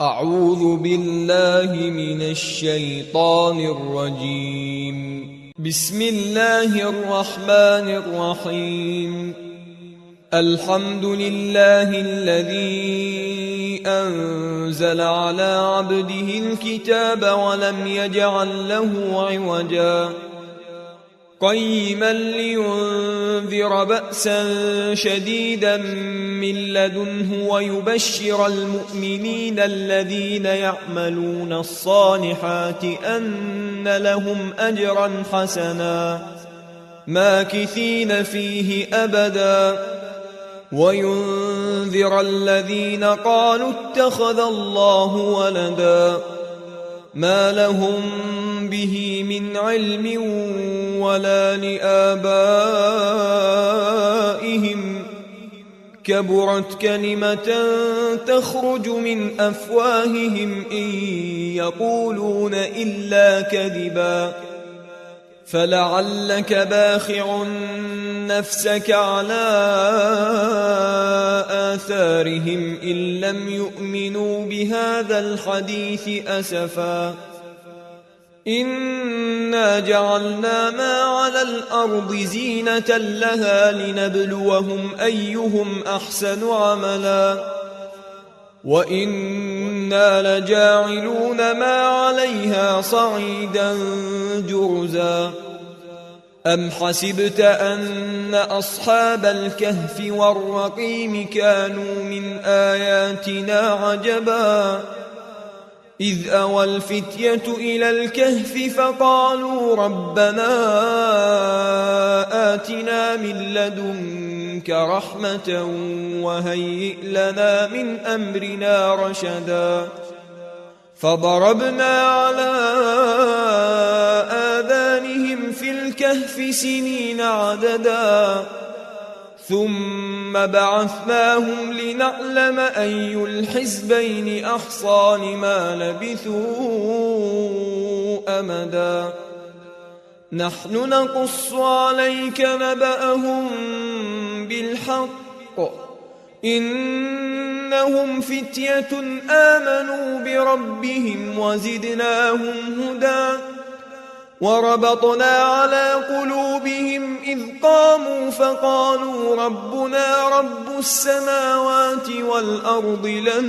أعوذ بالله من الشيطان الرجيم. بسم الله الرحمن الرحيم. الحمد لله الذي أنزل على عبده الكتاب ولم يجعل له عوجا قيما لينذر بأسا شديدا من لدنه ويبشر المؤمنين الذين يعملون الصالحات أن لهم أجرا حسنا ماكثين فيه أبدا وينذر الذين قالوا اتخذ الله ولدا ما لهم به من علم ولا لآبائهم كبرت كلمة تخرج من أفواههم إن يقولون إلا كذبا فلعلك باخع نفسك على آثارهم إن لم يؤمنوا بهذا الحديث أسفا إنا جعلنا ما على الأرض زينة لها لنبلوهم أيهم أحسن عملا وإنا لجاعلون ما عليها صعيدا جرزا أم حسبت أن أصحاب الكهف والرقيم كانوا من آياتنا عجبا إذ أوى الفتية إلى الكهف فقالوا ربنا آتنا من لدنك رحمة وهيئ لنا من أمرنا رشدا فضربنا على آذانهم في الكهف سنين عددا ثم بعثناهم لنعلم أي الحزبين أحصى لما لبثوا أمدا نحن نقص عليك نبأهم بالحق إنهم فتية آمنوا بربهم وزدناهم هدى وربطنا على قلوبهم إذ قاموا فقالوا ربنا رب السماوات والأرض لن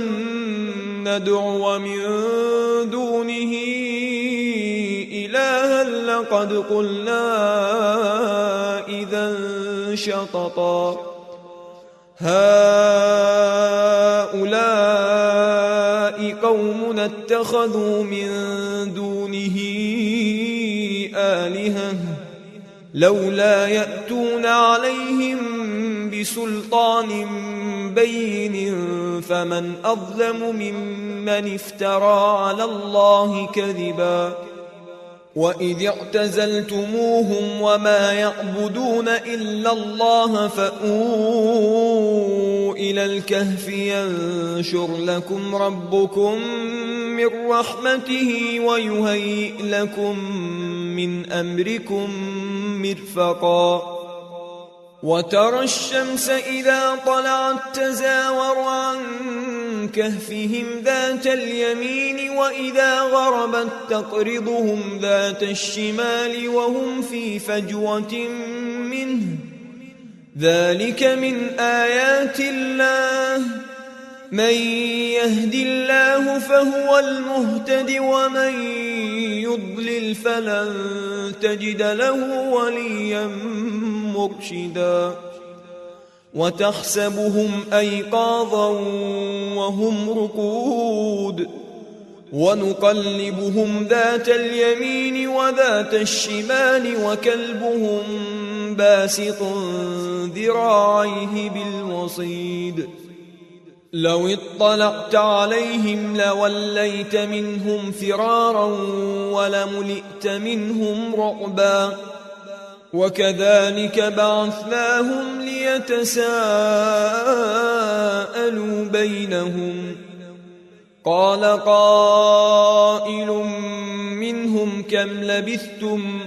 ندعو من دونه إلها لقد قلنا إذا شططا هؤلاء قومنا اتخذوا من دونه آلهة لولا يأتون عليهم بسلطان بين فمن أظلم ممن افترى على الله كذبا وإذ اعتزلتموهم وما يعبدون إلا الله فأووا إلى الكهف ينشر لكم ربكم من رحمته ويهيئ لكم من أمركم مرفقا وترى الشمس إذا طلعت تزاور عن كهفهم ذات اليمين وإذا غربت تقرضهم ذات الشمال وهم في فجوة منه ذلك من آيات الله من يهد الله فهو المهتد ومن يضلل فلن تجد له وليا مرشدا وتحسبهم أيقاظا وهم رقود ونقلبهم ذات اليمين وذات الشمال وكلبهم باسط ذراعيه بالوصيد لو اطلعت عليهم لوليت منهم فرارا ولملئت منهم رعبا وكذلك بعثناهم ليتساءلوا بينهم قال قائل منهم كم لبثتم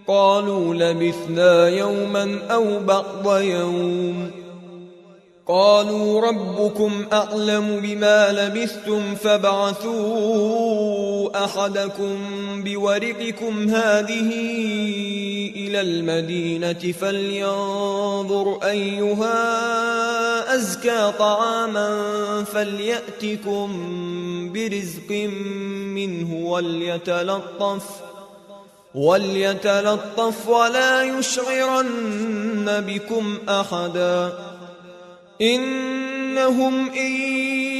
قالوا لبثنا يوما أو بعض يوم قالوا ربكم أعلم بما لبثتم فابعثوا أحدكم بورقكم هذه إلى المدينة فلينظر أيها أزكى طعاما فليأتكم برزق منه وليتلطف ولا يشعرن بكم أحدا إنهم إن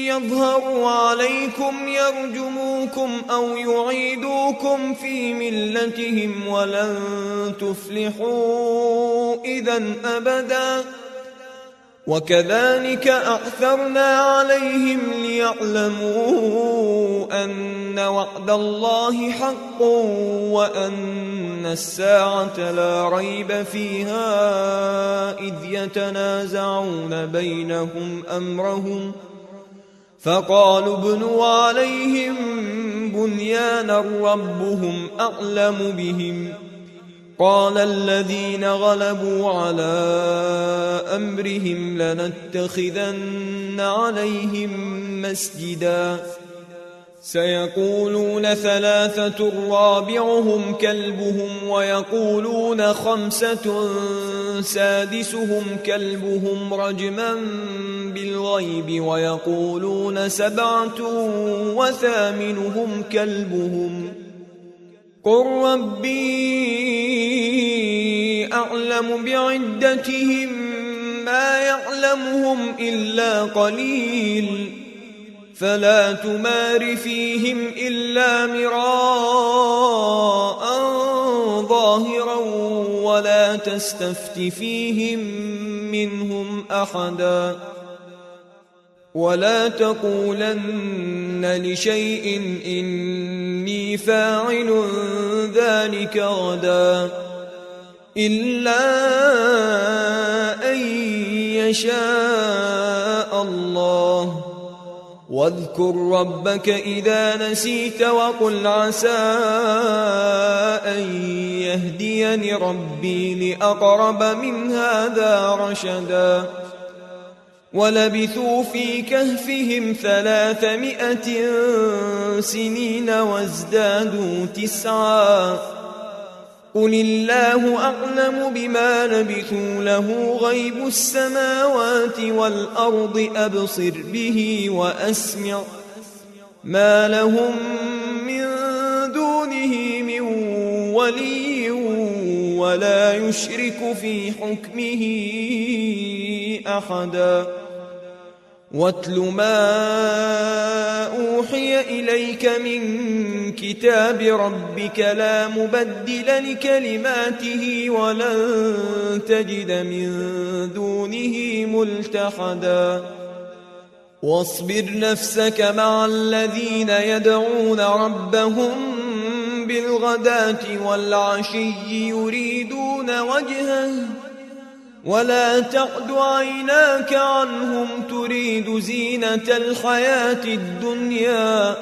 يظهروا عليكم يرجموكم أو يعيدوكم في ملتهم ولن تفلحوا إذا أبدا وكذلك أعثرنا عليهم ليعلموا أن وعد الله حق وأن الساعة لا ريب فيها إذ يتنازعون بينهم أمرهم فقالوا ابنوا عليهم بنيانا ربهم أعلم بهم قال الذين غلبوا على أمرهم لنتخذن عليهم مسجدا سيقولون ثلاثة رابعهم كلبهم ويقولون خمسة سادسهم كلبهم رجما بالغيب ويقولون سبعة وثامنهم كلبهم قل ربي أعلم بعدتهم ما يعلمهم إلا قليل فلا تمار فيهم إلا مراء ظاهرا ولا تستفت فيهم منهم أحدا ولا تقولن لشيء إني فاعل ذلك غدا إلا أن يشاء الله واذكر ربك إذا نسيت وقل عسى أن يهديني ربي لأقرب من هذا رشدا ولبثوا في كهفهم 300 سنين وازدادوا 9 قل الله أعلم بما لبثوا له غيب السماوات والأرض أبصر به وأسمع ما لهم من دونه من ولي ولا يشرك في حكمه أحدا واتل ما أوحي إليك من كتاب ربك لا مبدل لكلماته ولن تجد من دونه ملتحدا واصبر نفسك مع الذين يدعون ربهم بالغداة والعشي يريدون وجهه ولا تعد عيناك عنهم تريد زينة الحياة الدنيا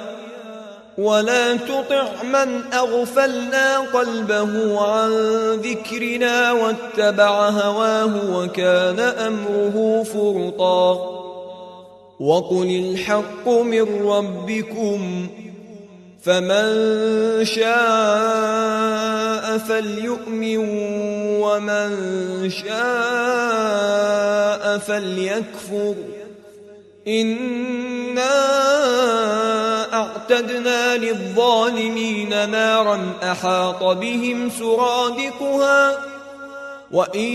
ولا تطع من أغفلنا قلبه عن ذكرنا واتبع هواه وكان أمره فرطا وقل الحق من ربكم فمن شاء فليؤمن ومن شاء فليكفر إنا أعتدنا للظالمين نارا أحاط بهم سرادقها وإن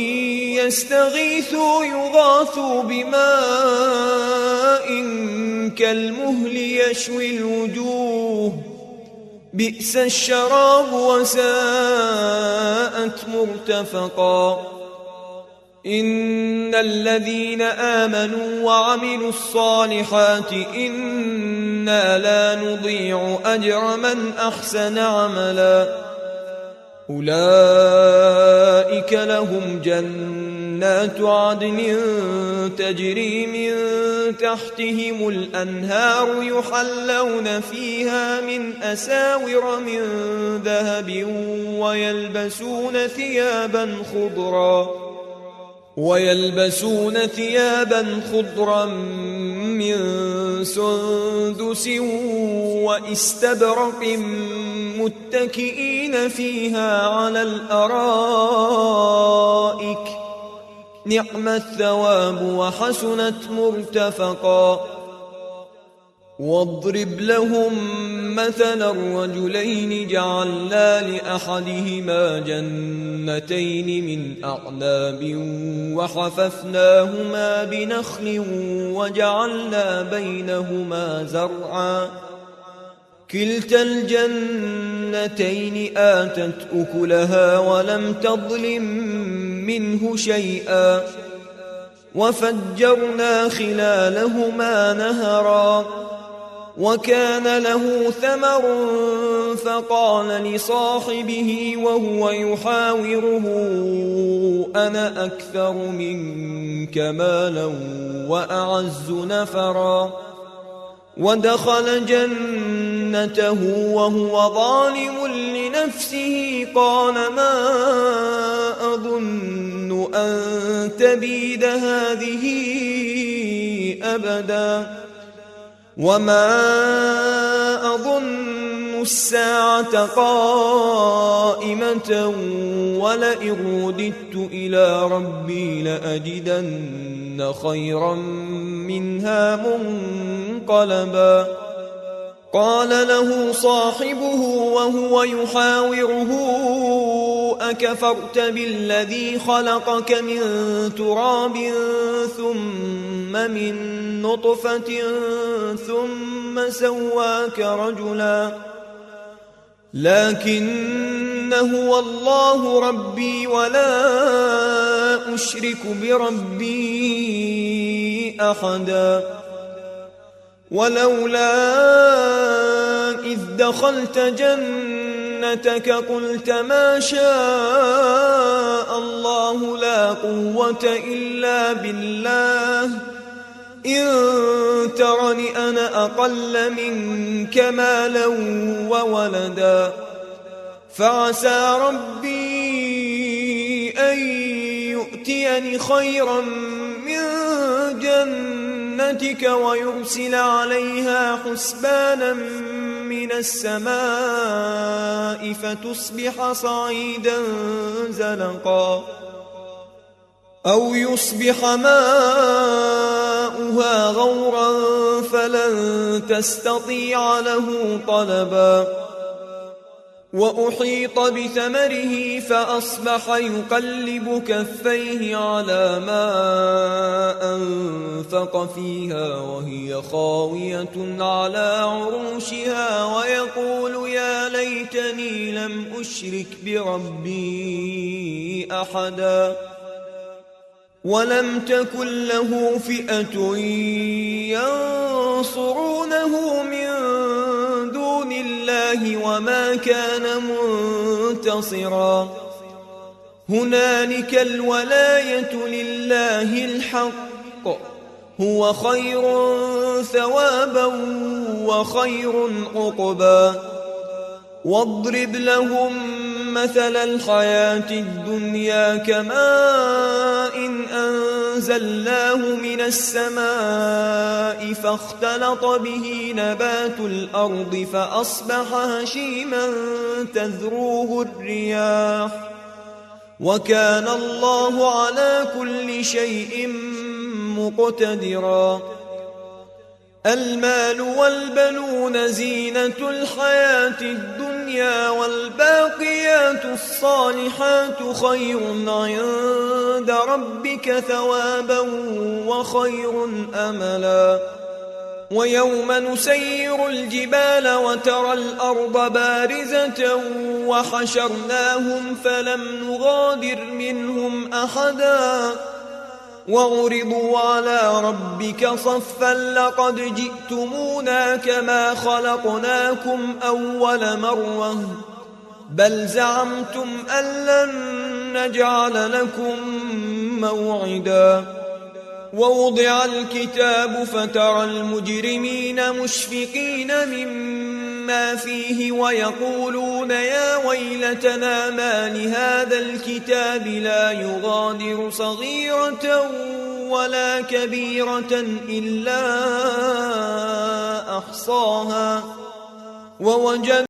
يستغيثوا يغاثوا بماء كالمهل يشوي الوجوه بئس الشراب وساءت مرتفقا إن الذين آمنوا وعملوا الصالحات إنا لا نضيع أجر من أحسن عملا أولئك لهم جنات عدن تجري من تحتهم الأنهار يحلون فيها من أساور من ذهب ويلبسون ثيابا خضرا ويلبسون ثيابا خضرا من سندس واستبرق متكئين فيها على الأرائك نعم الثواب وحسنت مرتفقا. واضرب لهم مثلا الرجلين جعلنا لأحدهما جنتين من أعناب وحففناهما بنخل وجعلنا بينهما زرعا كلتا الجنتين آتت أكلها ولم تظلم منه شيئا وفجرنا خلالهما نهرا وكان له ثمر فقال لصاحبه وهو يحاوره أنا أكثر منك مالا وأعز نفرا ودخل جنته وهو ظالم لنفسه قال ما أظن أن تبيد هذه أبدا وما أظن الساعة قائمة ولئن رددت إلى ربي لأجدن خيرا منها منقلبا. قال له صاحبه وهو يحاوره أكفرت بالذي خلقك من تراب ثم من نطفة ثم سواك رجلا لكن هو الله ربي ولا أشرك بربي أحدا. ولولا إذ دخلت جنتك قلت ما شاء الله لا قوة إلا بالله إن ترني أنا أقل منك مالا وولدا فعسى ربي أن يؤتيني خيرا من جنتك ويرسل عليها حسبانا من السماء فتصبح صعيدا زلقا أو يصبح ماؤها غورا فلن تستطيع له طلبا. وأحيط بثمره فأصبح يقلب كفيه على ما أنفق فيها وهي خاوية على عروشها ويقول يا ليتني لم أشرك بربي أحدا ولم تكن له فئة ينصرونه من دون الله وما كان منتصرا. هنالك الولاية لله الحق هو خير ثوابا وخير عقبا. واضرب لهم مثل الحياة الدنيا كماء إن أنزلناه من السماء فاختلط به نبات الأرض فأصبح هشيما تذروه الرياح وكان الله على كل شيء مقتدرا. المال والبنون زينة الحياة الدنيا والباقيات الصالحات خير عند ربك ثوابا وخير أملا. ويوم نسير الجبال وترى الأرض بارزة وحشرناهم فلم نغادر منهم أحدا وعرضوا على ربك صفا لقد جئتمونا كما خلقناكم أول مرة بل زعمتم أن لن نجعل لكم موعدا. ووضع الكتاب فترى المجرمين مشفقين مما فيه ويقولون يا ويلتنا ما لهذا الكتاب لا يغادر صغيرة ولا كبيرة إلا أحصاها ووجدوا